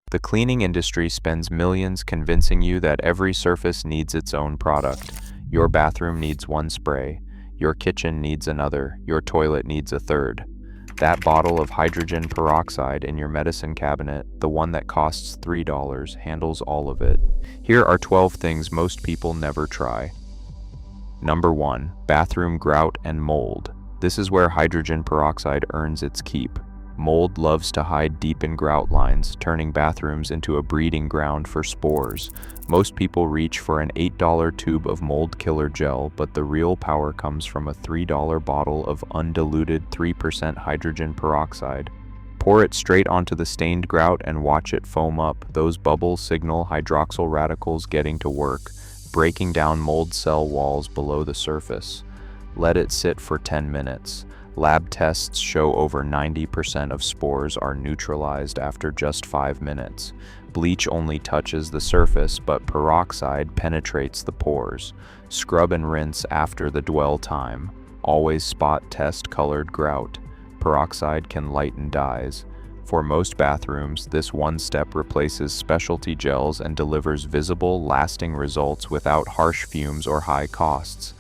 The cleaning industry spends millions convincing you that every surface needs its own product. Your bathroom needs one spray, your kitchen needs another, your toilet needs a third. That bottle of hydrogen peroxide in your medicine cabinet, the one that costs $3, handles all of it. Here are 12 things most people never try. Number 1. Bathroom grout and mold. This is where hydrogen peroxide earns its keep. Mold loves to hide deep in grout lines, turning bathrooms into a breeding ground for spores. Most people reach for an $8 tube of mold killer gel, but the real power comes from a $3 bottle of undiluted 3% hydrogen peroxide. Pour it straight onto the stained grout and watch it foam up. Those bubbles signal hydroxyl radicals getting to work, breaking down mold cell walls below the surface. Let it sit for 10 minutes. Lab tests show over 90% of spores are neutralized after just 5 minutes. Bleach only touches the surface, but peroxide penetrates the pores. Scrub and rinse after the dwell time. Always spot test colored grout. Peroxide can lighten dyes. For most bathrooms, this one step replaces specialty gels and delivers visible, lasting results without harsh fumes or high costs.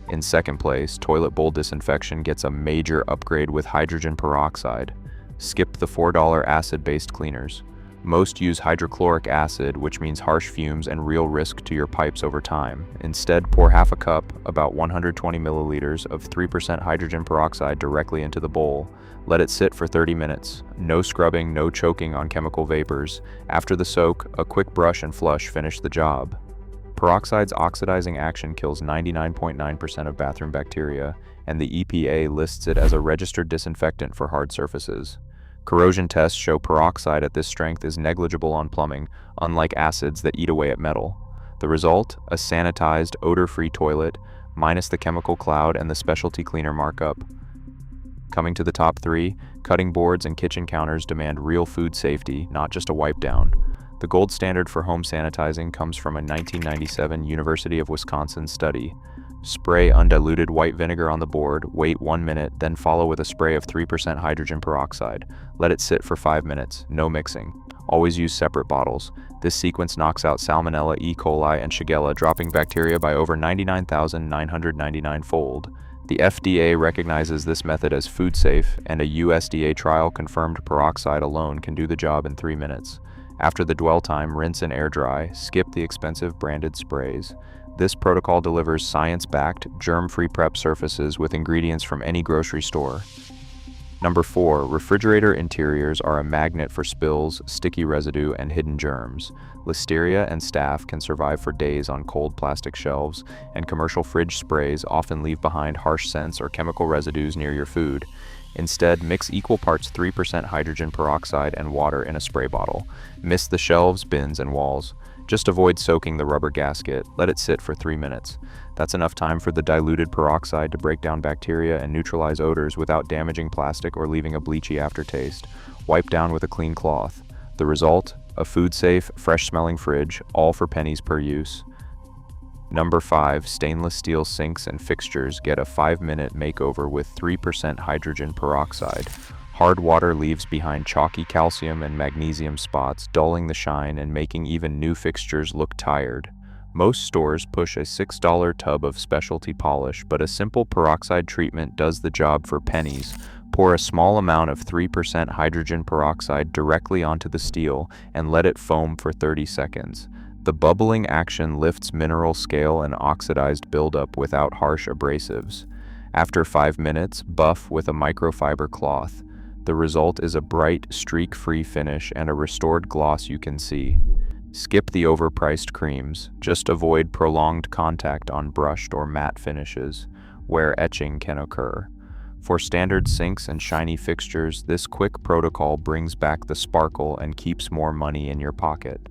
In second place, toilet bowl disinfection gets a major upgrade with hydrogen peroxide. Skip the $4 acid-based cleaners. Most use hydrochloric acid, which means harsh fumes and real risk to your pipes over time. Instead, pour half a cup, about 120 milliliters, of 3% hydrogen peroxide directly into the bowl. Let it sit for 30 minutes. No scrubbing, no choking on chemical vapors. After the soak, a quick brush and flush finish the job. Peroxide's oxidizing action kills 99.9% of bathroom bacteria, and the EPA lists it as a registered disinfectant for hard surfaces. Corrosion tests show peroxide at this strength is negligible on plumbing, unlike acids that eat away at metal. The result? A sanitized, odor-free toilet, minus the chemical cloud and the specialty cleaner markup. Coming to the top 3, cutting boards and kitchen counters demand real food safety, not just a wipe down. The gold standard for home sanitizing comes from a 1997 University of Wisconsin study. Spray undiluted white vinegar on the board, wait 1 minute, then follow with a spray of 3% hydrogen peroxide. Let it sit for 5 minutes, no mixing. Always use separate bottles. This sequence knocks out Salmonella, E. coli, and Shigella, dropping bacteria by over 99,999-fold. The FDA recognizes this method as food safe, and a USDA trial confirmed peroxide alone can do the job in 3 minutes. After the dwell time, rinse and air dry. Skip the expensive branded sprays. This protocol delivers science-backed, germ-free prep surfaces with ingredients from any grocery store. Number 4, refrigerator interiors are a magnet for spills, sticky residue, and hidden germs. Listeria and staph can survive for days on cold plastic shelves, and commercial fridge sprays often leave behind harsh scents or chemical residues near your food. Instead, mix equal parts 3% hydrogen peroxide and water in a spray bottle. Mist the shelves, bins, and walls. Just avoid soaking the rubber gasket. Let it sit for 3 minutes. That's enough time for the diluted peroxide to break down bacteria and neutralize odors without damaging plastic or leaving a bleachy aftertaste. Wipe down with a clean cloth. The result? A food-safe, fresh-smelling fridge, all for pennies per use. Number 5, stainless steel sinks and fixtures get a 5-minute makeover with 3% hydrogen peroxide. Hard water leaves behind chalky calcium and magnesium spots, dulling the shine and making even new fixtures look tired. Most stores push a $6 tub of specialty polish, but a simple peroxide treatment does the job for pennies. Pour a small amount of 3% hydrogen peroxide directly onto the steel and let it foam for 30 seconds. The bubbling action lifts mineral scale and oxidized buildup without harsh abrasives. After 5 minutes, buff with a microfiber cloth. The result is a bright, streak-free finish and a restored gloss you can see. Skip the overpriced creams. Just avoid prolonged contact on brushed or matte finishes, where etching can occur. For standard sinks and shiny fixtures, this quick protocol brings back the sparkle and keeps more money in your pocket.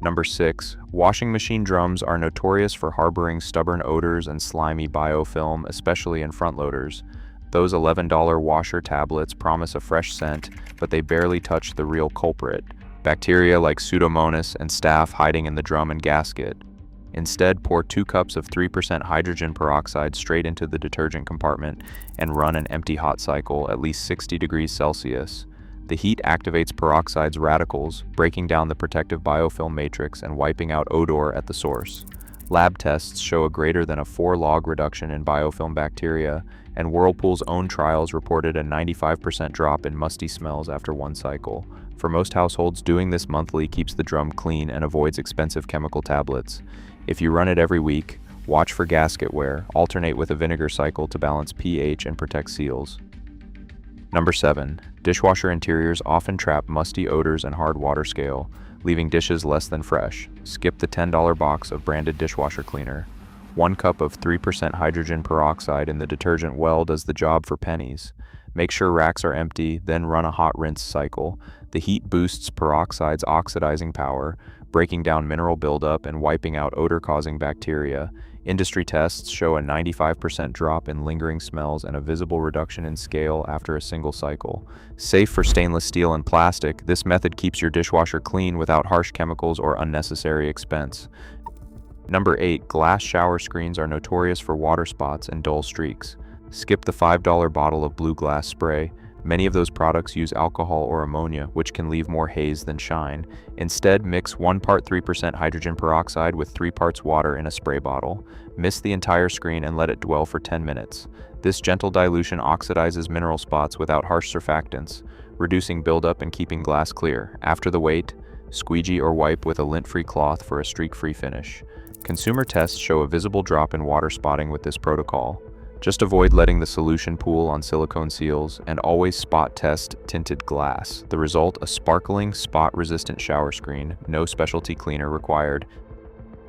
Number 6, washing machine drums are notorious for harboring stubborn odors and slimy biofilm, especially in front loaders. Those $11 washer tablets promise a fresh scent, but they barely touch the real culprit, bacteria like Pseudomonas and staph hiding in the drum and gasket. Instead, pour 2 cups of 3% hydrogen peroxide straight into the detergent compartment and run an empty hot cycle at least 60 degrees Celsius. The heat activates peroxide's radicals, breaking down the protective biofilm matrix and wiping out odor at the source. Lab tests show a greater than a 4-log reduction in biofilm bacteria, and Whirlpool's own trials reported a 95% drop in musty smells after one cycle. For most households, doing this monthly keeps the drum clean and avoids expensive chemical tablets. If you run it every week, watch for gasket wear, alternate with a vinegar cycle to balance pH and protect seals. Number 7. Dishwasher interiors often trap musty odors and hard water scale, leaving dishes less than fresh. Skip the $10 box of branded dishwasher cleaner. 1 cup of 3% hydrogen peroxide in the detergent well does the job for pennies. Make sure racks are empty, then run a hot rinse cycle. The heat boosts peroxide's oxidizing power, breaking down mineral buildup and wiping out odor-causing bacteria. Industry tests show a 95% drop in lingering smells and a visible reduction in scale after a single cycle. Safe for stainless steel and plastic, this method keeps your dishwasher clean without harsh chemicals or unnecessary expense. Number 8. Glass shower screens are notorious for water spots and dull streaks. Skip the $5 bottle of blue glass spray. Many of those products use alcohol or ammonia, which can leave more haze than shine. Instead, mix 1 part 3% hydrogen peroxide with 3 parts water in a spray bottle. Mist the entire screen and let it dwell for 10 minutes. This gentle dilution oxidizes mineral spots without harsh surfactants, reducing buildup and keeping glass clear. After the wait, squeegee or wipe with a lint-free cloth for a streak-free finish. Consumer tests show a visible drop in water spotting with this protocol. Just avoid letting the solution pool on silicone seals, and always spot test tinted glass. The result, a sparkling, spot-resistant shower screen, no specialty cleaner required.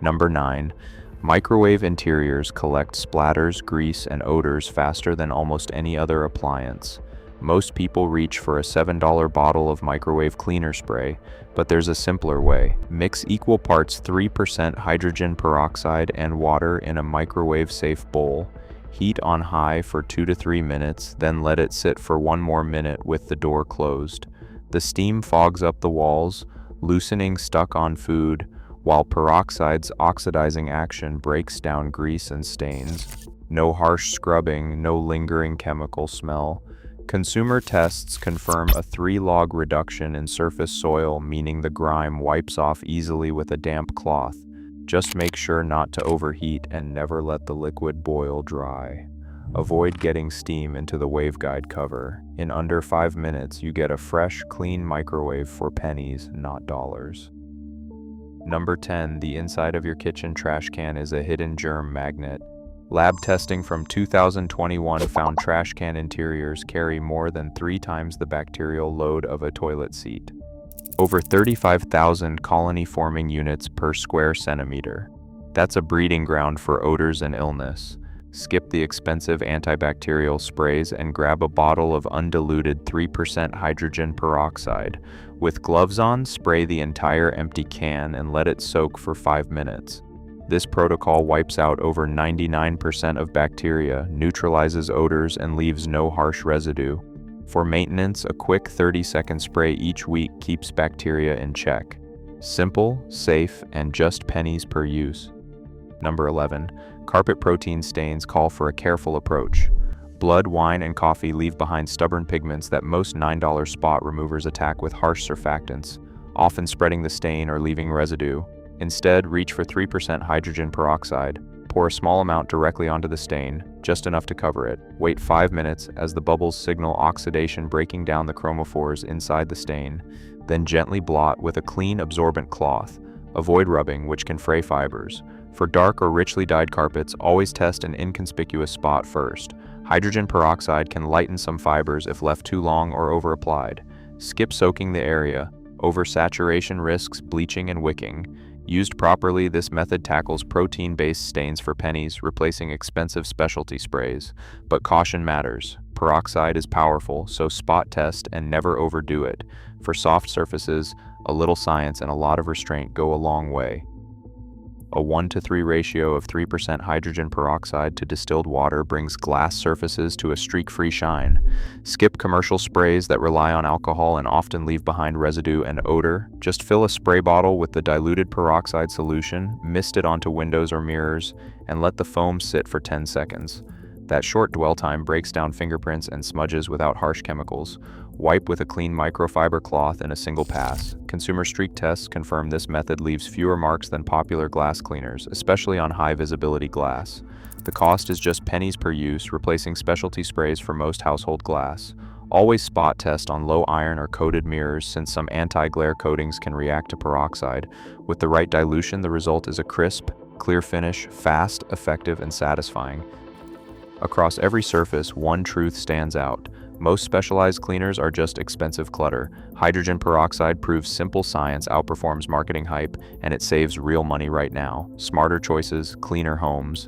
Number 9. Microwave interiors collect splatters, grease, and odors faster than almost any other appliance. Most people reach for a $7 bottle of microwave cleaner spray, but there's a simpler way. Mix equal parts 3% hydrogen peroxide and water in a microwave-safe bowl. Heat on high for 2 to 3 minutes, then let it sit for 1 more minute with the door closed. The steam fogs up the walls, loosening stuck-on food, while peroxide's oxidizing action breaks down grease and stains. No harsh scrubbing, no lingering chemical smell. Consumer tests confirm a 3-log reduction in surface soil, meaning the grime wipes off easily with a damp cloth. Just make sure not to overheat and never let the liquid boil dry. Avoid getting steam into the waveguide cover. In under 5 minutes, you get a fresh, clean microwave for pennies, not dollars. Number 10. The inside of your kitchen trash can is a hidden germ magnet. Lab testing from 2021 found trash can interiors carry more than 3 times the bacterial load of a toilet seat. Over 35,000 colony-forming units per square centimeter. That's a breeding ground for odors and illness. Skip the expensive antibacterial sprays and grab a bottle of undiluted 3% hydrogen peroxide. With gloves on, spray the entire empty can and let it soak for 5 minutes. This protocol wipes out over 99% of bacteria, neutralizes odors, and leaves no harsh residue. For maintenance, a quick 30-second spray each week keeps bacteria in check. Simple, safe, and just pennies per use. Number 11. Carpet protein stains call for a careful approach. Blood, wine, and coffee leave behind stubborn pigments that most $9 spot removers attack with harsh surfactants, often spreading the stain or leaving residue. Instead, reach for 3% hydrogen peroxide. Pour a small amount directly onto the stain, just enough to cover it. Wait 5 minutes as the bubbles signal oxidation breaking down the chromophores inside the stain. Then gently blot with a clean, absorbent cloth. Avoid rubbing, which can fray fibers. For dark or richly dyed carpets, always test an inconspicuous spot first. Hydrogen peroxide can lighten some fibers if left too long or over-applied. Skip soaking the area. Oversaturation risks bleaching and wicking. Used properly, this method tackles protein-based stains for pennies, replacing expensive specialty sprays. But caution matters. Peroxide is powerful, so spot test and never overdo it. For soft surfaces, a little science and a lot of restraint go a long way. A 1-to-3 ratio of 3% hydrogen peroxide to distilled water brings glass surfaces to a streak-free shine. Skip commercial sprays that rely on alcohol and often leave behind residue and odor. Just fill a spray bottle with the diluted peroxide solution, mist it onto windows or mirrors, and let the foam sit for 10 seconds. That short dwell time breaks down fingerprints and smudges without harsh chemicals. Wipe with a clean microfiber cloth in a single pass. Consumer streak tests confirm this method leaves fewer marks than popular glass cleaners, especially on high-visibility glass. The cost is just pennies per use, replacing specialty sprays for most household glass. Always spot test on low iron or coated mirrors, since some anti-glare coatings can react to peroxide. With the right dilution, the result is a crisp, clear finish, fast, effective, and satisfying. Across every surface, one truth stands out. Most specialized cleaners are just expensive clutter. Hydrogen peroxide proves simple science outperforms marketing hype, and it saves real money right now. Smarter choices, cleaner homes.